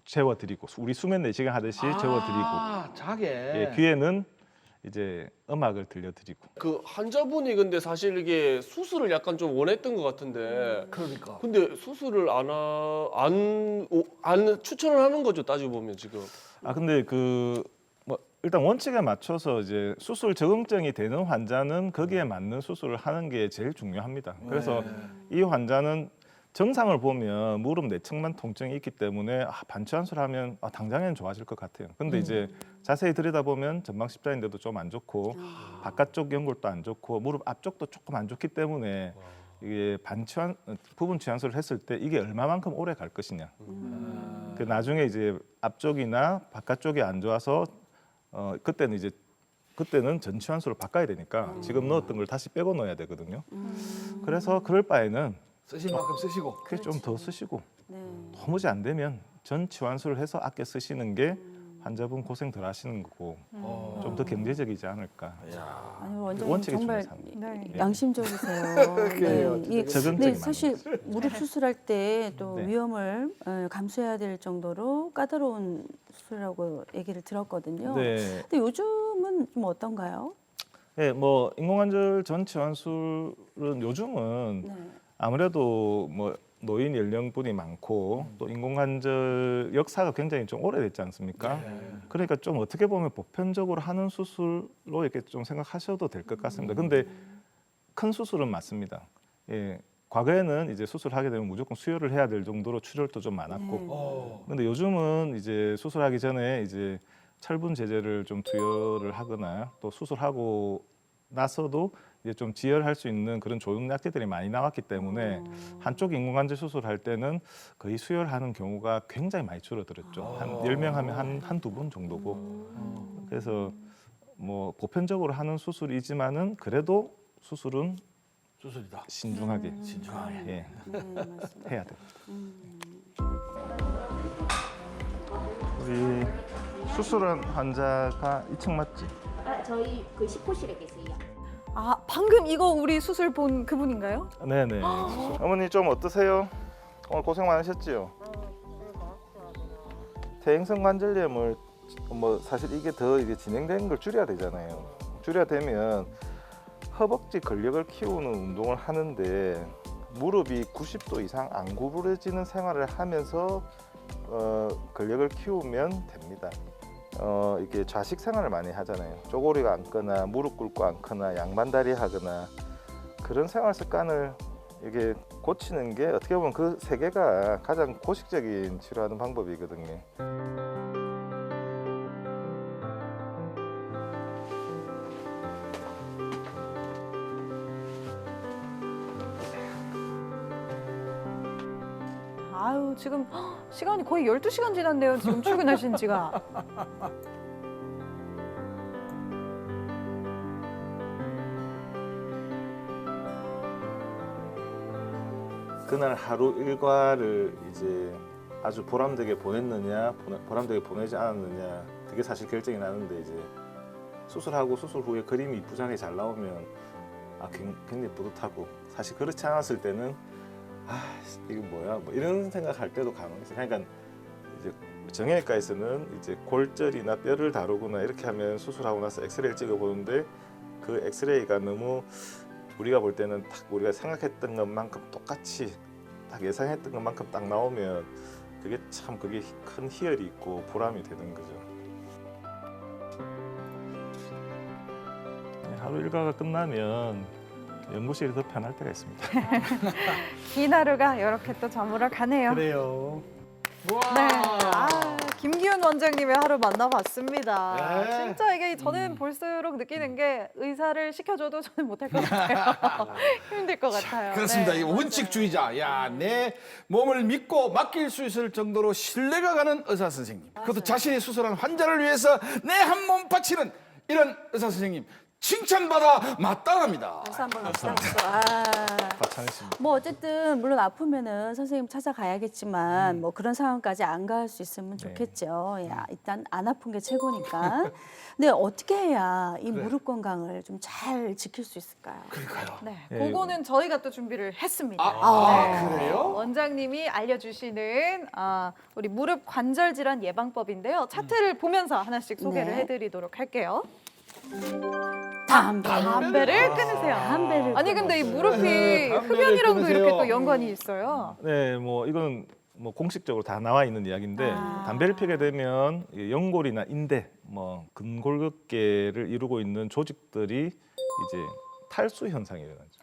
H: 재워드리고 우리 수면 내시경 하듯이 재워드리고
E: 자게.
H: 예, 귀에는 이제 음악을 들려드리고.
D: 그 환자분이 근데 사실 이게 수술을 약간 좀 원했던 것 같은데
E: 그러니까.
D: 근데 수술을 안 추천을 하는 거죠, 따지고 보면 지금.
H: 근데 뭐 일단 원칙에 맞춰서 이제 수술 적응증이 되는 환자는 거기에 맞는 수술을 하는 게 제일 중요합니다. 그래서 이 환자는 정상을 보면 무릎 내측만 통증이 있기 때문에 반추한술 하면 당장엔 좋아질 것 같아요. 근데 이제 자세히 들여다보면 전방 십자인대도 좀 안 좋고 바깥쪽 연골도 안 좋고 무릎 앞쪽도 조금 안 좋기 때문에 이게 부분 취한술을 했을 때 이게 얼마만큼 오래 갈 것이냐. 그 나중에 이제 앞쪽이나 바깥쪽이 안 좋아서 그때는 전 취한술을 바꿔야 되니까 지금 넣었던 걸 다시 빼고 넣어야 되거든요. 그래서 그럴 바에는
E: 쓰실 만큼 쓰시고.
H: 그게 좀 더 쓰시고
F: 네.
H: 도무지 안 되면 전 치환술을 해서 아껴 쓰시는 게 환자분 고생 덜 하시는 거고 좀 더 경제적이지 않을까.
F: 아니 원장님
H: 원칙이
F: 정말
H: 중요합니다.
A: 네.
F: 양심적이세요.
E: 그래요.
F: 네.
H: 적응증이
F: 사실 무릎 수술할 때 또
H: 네.
F: 위험을 감수해야 될 정도로 까다로운 수술이라고 얘기를 들었거든요.
H: 네.
F: 근데 요즘은 좀 어떤가요?
H: 네, 뭐 인공관절 전 치환술은 요즘은
F: 네.
H: 아무래도 뭐 노인 연령분이 많고 또 인공관절 역사가 굉장히 좀 오래됐지 않습니까? 그러니까 좀 어떻게 보면 보편적으로 하는 수술로 이렇게 좀 생각하셔도 될 것 같습니다. 근데 큰 수술은 맞습니다. 예, 과거에는 이제 수술하게 되면 무조건 수혈을 해야 될 정도로 출혈도 좀 많았고, 근데 요즘은 이제 수술하기 전에 이제 철분 제제를 좀 투여를 하거나 또 수술하고 나서도 이제 좀 지혈할 수 있는 그런 조용약제들이 많이 나왔기 때문에 한쪽 인공관절 수술할 때는 거의 수혈하는 경우가 굉장히 많이 줄어들었죠. 한 10명 하면 한두 분 정도고. 그래서 뭐 보편적으로 하는 수술이지만은 그래도 수술은
E: 수술이다.
H: 신중하게
F: 네,
H: 예,
F: 맞습니다.
H: 해야 됩니다. 우리 수술한 환자가 2층 맞지?
K: 저희 그 식호실에 계세요.
A: 아, 방금 이거 우리 수술 본 그분인가요?
H: 네네. 어머니 좀 어떠세요? 오늘 고생 많으셨지요? 퇴행성 관절염을 뭐 사실 이게 더 이게 진행되는 걸 줄여야 되잖아요. 줄여야 되면 허벅지 근력을 키우는 운동을 하는데 무릎이 90도 이상 안 구부러지는 생활을 하면서 근력을 키우면 됩니다. 이게 좌식 생활을 많이 하잖아요. 쪼고리가 앉거나 무릎 꿇고 앉거나 양반다리 하거나 그런 생활 습관을 이게 고치는 게 어떻게 보면 그 세 개가 가장 고식적인 치료하는 방법이거든요.
A: 아유, 지금 시간이 거의 12시간 지났네요. 지금 출근하신 지가.
H: 그날 하루 일과를 이제 아주 보람되게 보냈느냐, 보람되게 보내지 않았느냐, 그게 사실 결정이 나는데 이제 수술하고 수술 후에 그림이 이쁘장하게 잘 나오면 굉장히 뿌듯하고 사실 그렇지 않았을 때는 이거 뭐야, 뭐 이런 생각할 때도 간혹 있어요. 그러니까 이제 정형외과에서는 이제 골절이나 뼈를 다루거나 이렇게 하면 수술하고 나서 엑스레이를 찍어보는데 그 엑스레이가 너무 우리가 볼 때는 딱 우리가 생각했던 것만큼 똑같이 딱 예상했던 것만큼 딱 나오면 그게 큰 희열이 있고 보람이 되는 거죠. 하루 일과가 끝나면 연구실이 더 편할 때가 있습니다.
A: 긴 하루가 이렇게 또 저물어 가네요.
E: 그래요. 와.
A: 네. 김기훈 원장님의 하루 만나봤습니다.
E: 네.
A: 진짜 이게 저는 볼수록 느끼는 게 의사를 시켜줘도 저는 못할 것 같아요. 힘들 것 같아요.
E: 그렇습니다.
A: 네,
E: 이 원칙주의자. 야, 내 몸을 믿고 맡길 수 있을 정도로 신뢰가 가는 의사 선생님. 그것도 자신이 수술한 환자를 위해서 내 한 몸 바치는 이런 의사 선생님. 칭찬받아 마땅합니다.
F: 박수 한번 합시다.
H: 과찬했습니다.
F: 뭐 어쨌든 물론 아프면은 선생님 찾아가야겠지만 뭐 그런 상황까지 안 갈 수 있으면 좋겠죠. 야, 일단 안 아픈 게 최고니까. 근데 어떻게 해야 이 무릎 건강을 좀 잘 지킬 수 있을까요?
E: 그러니까요.
A: 네,
H: 예,
A: 그거는 저희가 또 준비를 했습니다.
E: 그래요?
A: 원장님이 알려주시는 우리 무릎 관절 질환 예방법인데요. 차트를 보면서 하나씩 소개를
F: 네.
A: 해드리도록 할게요.
F: 담배를
A: 끊으세요.
F: 담배를
A: 아니 근데 이 무릎이
E: 담배를
A: 흡연이랑도
E: 끊으세요.
A: 이렇게 또 연관이 있어요.
H: 네, 뭐 이건 뭐 공식적으로 다 나와 있는 이야기인데 담배를 피게 되면 이 연골이나 인대, 뭐 근골격계를 이루고 있는 조직들이 이제 탈수 현상이 일어나죠.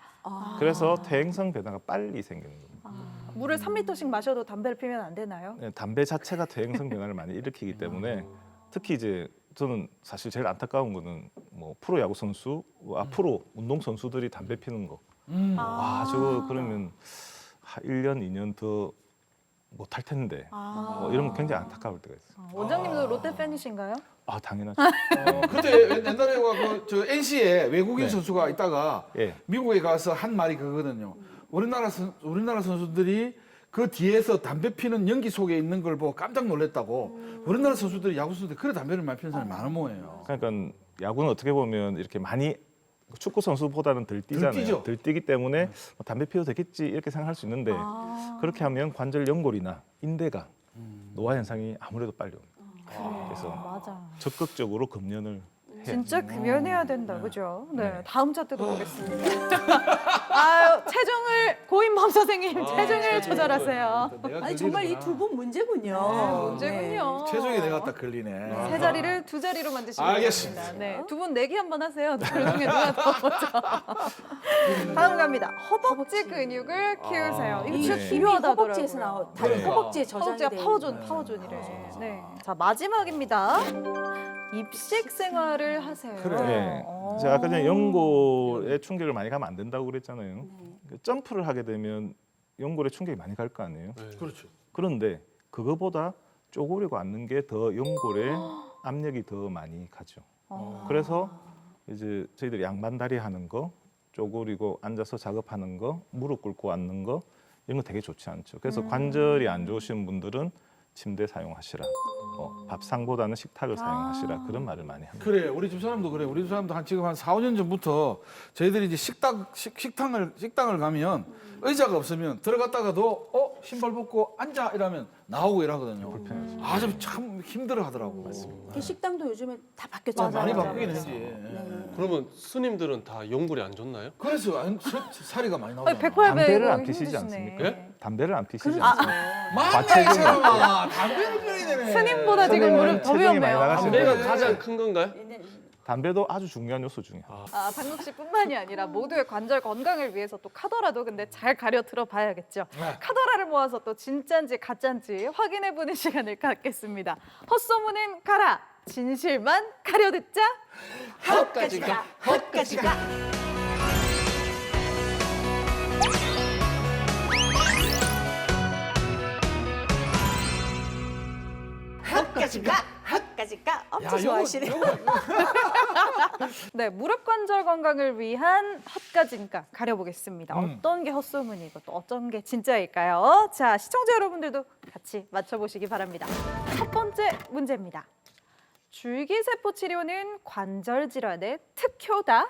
H: 그래서 퇴행성 변화가 빨리 생기는 겁니다.
A: 물을 3리터씩 마셔도 담배를 피면 안 되나요?
H: 네, 담배 자체가 퇴행성 변화를 많이 일으키기 때문에 특히 이제 저는 사실 제일 안타까운 거는 뭐 프로 야구 선수, 앞으로 운동 선수들이 담배 피는 거. 저거 그러면 1년, 2년 더 못할 텐데. 뭐 이러면 굉장히 안타까울 때가 있어요.
A: 원장님도 롯데 팬이신가요?
H: 당연하죠.
E: 그때 옛날에 저 NC에 외국인
H: 네.
E: 선수가 있다가
H: 예.
E: 미국에 가서 한 말이 그거거든요. 우리나라 선수들이 그 뒤에서 담배 피는 연기 속에 있는 걸 보고 깜짝 놀랐다고. 우리나라 선수들이 야구 선수들 그래 담배를 많이 피는 사람이 많은 모양이에요.
H: 그러니까 야구는 어떻게 보면 이렇게 많이 축구 선수보다는 덜 뛰잖아요.
E: 덜 뛰죠.
H: 덜 뛰기 때문에 뭐 담배 피워도 되겠지 이렇게 생각할 수 있는데 그렇게 하면 관절 연골이나 인대가 노화 현상이 아무래도 빨리 옵니다. 그래서
A: 맞아.
H: 적극적으로 금연을
A: 진짜 금연해야 된다,
E: 네.
A: 그죠? 네, 다음 차트도 보겠습니다. 체중을 고인범 선생님 체중을 조절하세요.
F: 아니 정말 이 두 분 문제군요.
A: 문제군요.
E: 체중에 내가 딱 걸리네.
A: 세 자리를 두 자리로 만드시면
E: 알겠습니다.
A: 되겠습니다. 네, 두 분 내기 한번 하세요. 둘 중에 누가 더 먼저. 다음 갑니다. 허벅지 근육을 키우세요. 이거 진짜
H: 네.
A: 필요하다더라고요.
F: 허벅지에서 나온 다리
E: 네.
F: 허벅지에 저장이
A: 허벅지가
F: 돼
A: 파워존이래. 네. 자, 마지막입니다. 입식 생활을 하세요.
E: 그래.
H: 네. 제가 아까 전에 연골에 충격을 많이 가면 안 된다고 그랬잖아요. 점프를 하게 되면 연골에 충격이 많이 갈 거 아니에요.
E: 그렇죠.
H: 그런데 그거보다 쪼그리고 앉는 게 더 연골에 압력이 더 많이 가죠. 그래서 이제 저희들이 양반다리 하는 거, 쪼그리고 앉아서 작업하는 거, 무릎 꿇고 앉는 거 이런 거 되게 좋지 않죠. 그래서 관절이 안 좋으신 분들은 침대 사용하시라. 밥상보다는 식탁을 사용하시라. 그런 말을 많이 합니다.
E: 그래, 우리 집 사람도 그래. 우리 집 사람도 지금 한 4, 5년 전부터 저희들이 이제 식당을 가면 의자가 없으면 들어갔다가도 벗고 신발 벗고 앉아 이러면 나오고 이러거든요.
H: 불편하죠.
E: 아주 참 힘들어하더라고.
F: 그 식당도 요즘에 다 바뀌었잖아요.
E: 많이
A: 맞아요.
E: 바뀌긴
A: 맞아요.
E: 했지. 예.
D: 그러면 스님들은 다 연골이 안 좋나요?
E: 그래서 살이가 많이
A: 아니,
E: 나오잖아.
A: 108배
H: 담배를 안
A: 이거
H: 피시지
A: 힘드시네.
H: 않습니까?
D: 예?
H: 담배를 안 피시지
F: 그렇죠.
H: 않습니까?
E: 맞네,
H: 과체중이
E: 사람아. 담배를 피워야 되네.
A: 스님보다 지금
H: 선생님은
A: 무릎 더
H: 체중이 많이
A: 위험해요.
H: 나가시는
D: 담배가
H: 거예요.
D: 가장 큰 건가요?
H: 담배도 아주 중요한 요소 중에 하나.
A: 아, 박국 씨뿐만이 아니라 모두의 관절 건강을 위해서 또 카더라도 근데 잘 가려 들어봐야겠죠.
E: 네.
A: 카더라를 모아서 또 진짠지 가짠지 확인해보는 시간을 갖겠습니다. 헛소문은 가라, 진실만 가려 듣자.
D: 헛가지가
C: 헛가지가
F: 헛가지가 엄청
E: 야,
F: 좋아하시네요.
A: 네, 무릎 관절 건강을 위한 헛가진가 가려보겠습니다. 어떤 게 헛소문이고 또 어떤 게 진짜일까요? 자, 시청자 여러분들도 같이 맞춰보시기 바랍니다. 첫 번째 문제입니다. 줄기세포 치료는 관절 질환의 특효다.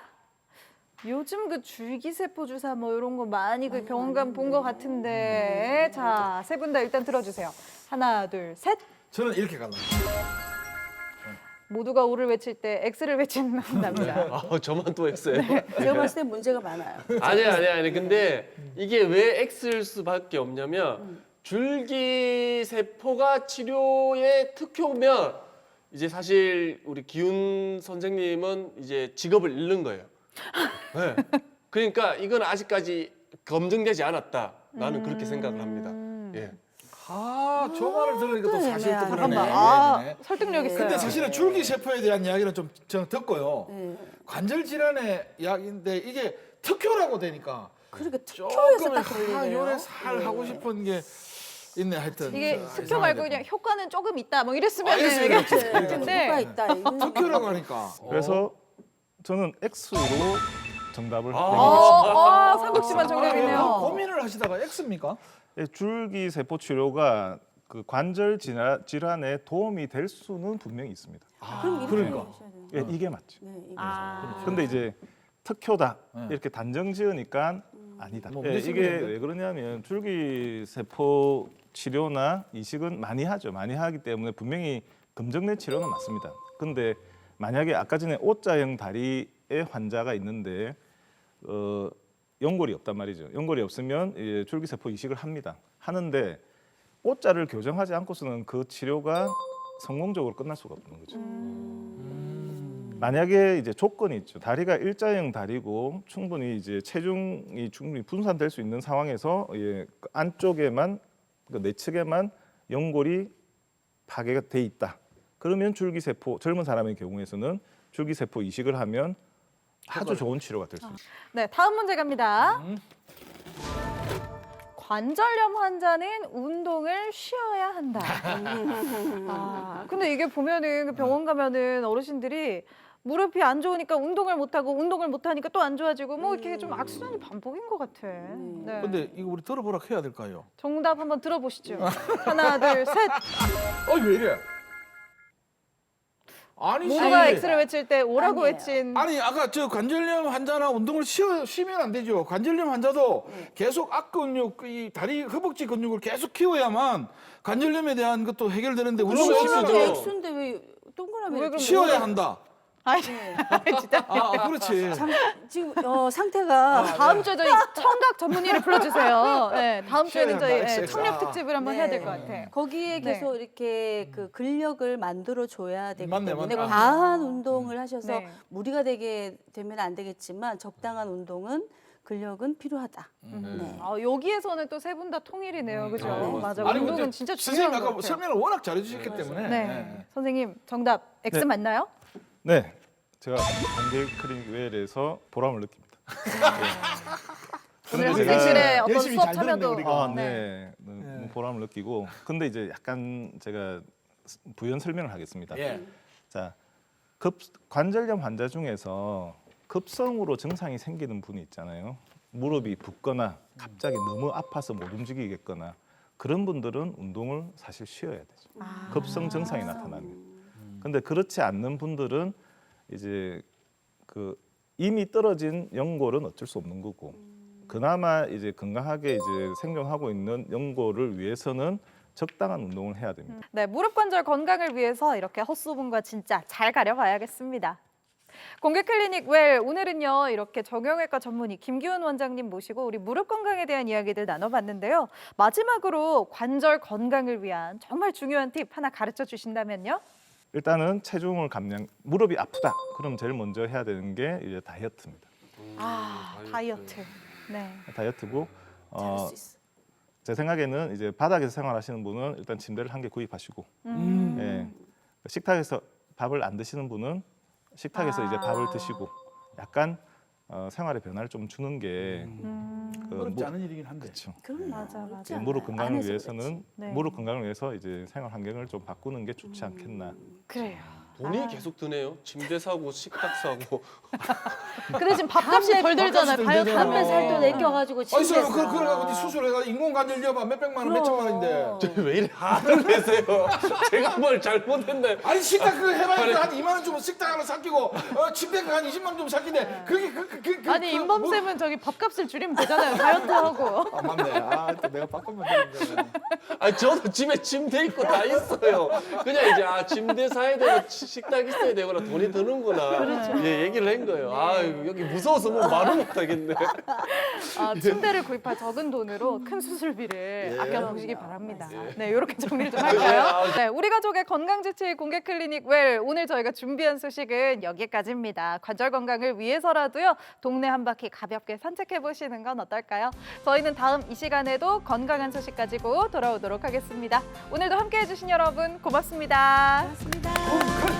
A: 요즘 그 줄기세포 주사 뭐 이런 거 많이 그 병원 가면 본 것 같은데. 자, 세 분 다 일단 들어주세요. 하나, 둘, 셋.
E: 저는 이렇게 갈라.
A: 모두가 오를 외칠 때 X를 외치는 남자.
D: 아, 저만 또 X예요?
F: 제가 봤을 때 문제가 많아요.
D: 아니. 근데 이게 왜 X일 수밖에 없냐면 줄기세포가 치료의 특효면 이제 사실 우리 기훈 선생님은 이제 직업을 잃는 거예요. 네. 그러니까 이건 아직까지 검증되지 않았다. 나는 그렇게 생각을 합니다. 예.
E: 아, 저 말을 들으니까 또 사실 또
F: 애매하네.
E: 그러네.
A: 잠깐만. 아,
E: 네.
A: 설득력 있어요.
E: 근데 사실은 줄기세포에 대한 이야기는 좀 저는 듣고요.
F: 네.
E: 관절 질환의 이야기인데 이게 특효라고 되니까
F: 그러니까 특효에서
E: 조금
F: 딱 걸리네요.
E: 요래 살 하고 싶은 게 있네 하여튼.
A: 이게
E: 자,
A: 특효 말고
E: 이상하게.
A: 그냥 효과는 조금 있다. 뭐 이랬으면
E: 아, 이랬으면
A: 얘기할
E: 그렇지.
A: 수 있을 텐데.
F: 효과 있다. 이건
E: 특효라고 하니까.
H: 그래서 저는 X로 정답을
A: 삼국 씨만 정답이네요.
E: 고민을 하시다가 X입니까?
H: 예, 줄기세포 치료가 그 관절 질환에 도움이 될 수는 분명히 있습니다.
F: 그럼 이렇게
E: 그러니까.
F: 하셔야 돼요.
H: 예, 이게 맞죠.
F: 네, 이게
H: 근데 이제 특효다
E: 네.
H: 이렇게 단정 지으니까 아니다.
E: 뭐
H: 예,
E: 무슨
H: 이게
E: 소리인데?
H: 왜 그러냐면 줄기세포 치료나 이식은 많이 하죠. 많이 하기 때문에 분명히 검증된 치료는 맞습니다. 근데 만약에 아까 전에 O자형 다리의 환자가 있는데 연골이 없단 말이죠. 연골이 없으면 줄기세포 이식을 합니다. 하는데 O자를 교정하지 않고서는 그 치료가 성공적으로 끝날 수가 없는 거죠. 만약에 이제 조건이 있죠. 다리가 일자형 다리고 충분히 이제 체중이 충분히 분산될 수 있는 상황에서 그 안쪽에만 그 내측에만 연골이 파괴가 돼 있다. 그러면 줄기세포 젊은 사람의 경우에서는 줄기세포 이식을 하면 아주 좋은 치료가 될 수 있습니다.
A: 네, 다음 문제 갑니다. 관절염 환자는 운동을 쉬어야 한다. 근데 이게 보면은 그 병원 가면은 어르신들이 무릎이 안 좋으니까 운동을 못 하고 운동을 못 하니까 또 안 좋아지고 뭐 이렇게 좀 악순환이 반복인 것 같아. 네.
E: 근데 이거 우리 들어보라 해야 될까요?
A: 정답 한번 들어보시죠. 하나, 둘, 셋.
E: 왜 이래? 아니지.
A: 모두가 X를 외칠 때 O라고
F: 아니에요.
A: 외친.
E: 아니 아까 저 관절염 환자나 운동을 쉬면 안 되죠. 관절염 환자도 계속 악근육, 이 다리 허벅지 근육을 계속 키워야만 관절염에 대한 것도 해결되는데 운동을
D: X죠.
E: 쉬면
F: X인데 왜 동그라미
A: 왜 그럼
E: 쉬어야 한다.
A: 아니, 진짜.
E: 그렇지.
F: 지금 상태가
A: 다음 주에 저희 청각 전문의를 불러주세요. 네, 다음 주에는 저희
E: X, X.
A: 청력 특집을 한번
F: 네.
A: 해야 될 것 같아요.
F: 거기에
A: 네.
F: 계속 이렇게 그 근력을 만들어 줘야 되기
E: 맞네,
F: 때문에
E: 맞네.
F: 과한 운동을 하셔서
A: 네.
F: 무리가 되게 되면 안 되겠지만 적당한 운동은 근력은 필요하다. 네.
A: 여기에서는 또 세 분 다 통일이네요, 그죠?
E: 네.
A: 맞아.
E: 아니,
A: 운동은
E: 근데
A: 진짜
E: 선생님
A: 중요한 것
E: 아까
A: 같아요.
E: 설명을 워낙 잘해주셨기 때문에.
A: 네. 선생님 정답 X
H: 네.
A: 맞나요?
H: 네, 제가 관계 클리닉 웰에서 보람을 느낍니다.
A: 오늘
H: 근데 제가-
A: 학생실에 어떤
E: 열심히
A: 수업
E: 잘 들었네,
A: 참여도.
E: 우리가.
H: 네, 너무 보람을 느끼고 근데 이제 약간 제가 부연 설명을 하겠습니다.
E: 예.
H: 자, 관절염 환자 중에서 급성으로 증상이 생기는 분이 있잖아요. 무릎이 붓거나 갑자기 너무 아파서 못 움직이겠거나 그런 분들은 운동을 사실 쉬어야 되죠. 급성 증상이 나타나면. 근데 그렇지 않는 분들은 이제 그 이미 떨어진 연골은 어쩔 수 없는 거고 그나마 이제 건강하게 이제 생존하고 있는 연골을 위해서는 적당한 운동을 해야 됩니다.
A: 네, 무릎 관절 건강을 위해서 이렇게 헛소문과 진짜 잘 가려봐야겠습니다. 공개 클리닉 웰 오늘은요 이렇게 정형외과 전문의 김기훈 원장님 모시고 우리 무릎 건강에 대한 이야기들 나눠봤는데요. 마지막으로 관절 건강을 위한 정말 중요한 팁 하나 가르쳐 주신다면요?
H: 일단은 체중을 무릎이 아프다. 그럼 제일 먼저 해야 되는 게 이제 다이어트입니다.
A: 다이어트. 네.
H: 다이어트고
F: 잘할 수 있어.
H: 제 생각에는 이제 바닥에서 생활하시는 분은 일단 침대를 한 개 구입하시고 예. 식탁에서 밥을 안 드시는 분은 식탁에서 이제 밥을 드시고 약간 생활의 변화를 좀 주는 게
E: 어렵지 않은 일이긴 한데.
H: 그렇죠.
F: 그럼
A: 맞아.
H: 무릎
F: 안
H: 건강을
F: 해서
H: 위해서는
F: 그렇지.
A: 네.
H: 무릎 건강을 위해서 이제 생활 환경을 좀 바꾸는 게 좋지 않겠나.
A: 그래요.
D: 돈이 계속 드네요. 침대 사고 식탁 사고.
A: 근데 지금 밥값이 덜 들잖아요. 다이어트 하면
F: 담배 살도 내껴가지고
E: 아니,
F: 침대
E: 그걸 갖고 수술해가 인공관절염 몇백만 원, 몇천만 원인데.
D: 왜 이래 화를 내세요? 제가 뭘 잘못했나요?
E: 아니 식탁 그 해봐야 한 2만 원 주면 식탁 하나 삭히고 침대 한 20만 원 좀 삭히는데 그게
A: 아니 임범쌤은 저기 밥값을 줄이면 되잖아요. 다이어트하고.
E: 아 맞네. 또 내가 바꾸면 되는데.
D: 아니 저도 집에 침대 있고 다 있어요. 그냥 이제 침대 사야 되고 식탁 있어야 되거나 돈이 드는구나. 예, 얘기를 한 거예요. 여기 무서워서 뭐 말을 못 하겠네.
A: 침대를 구입할 적은 돈으로 큰 수술비를 아껴보시기 바랍니다. 네, 이렇게 정리를 좀 할까요? 네, 우리 가족의 건강지치 공개 클리닉 웰 오늘 저희가 준비한 소식은 여기까지입니다. 관절 건강을 위해서라도요 동네 한 바퀴 가볍게 산책해 보시는 건 어떨까요? 저희는 다음 이 시간에도 건강한 소식 가지고 돌아오도록 하겠습니다. 오늘도 함께해 주신 여러분 고맙습니다.
F: 고맙습니다.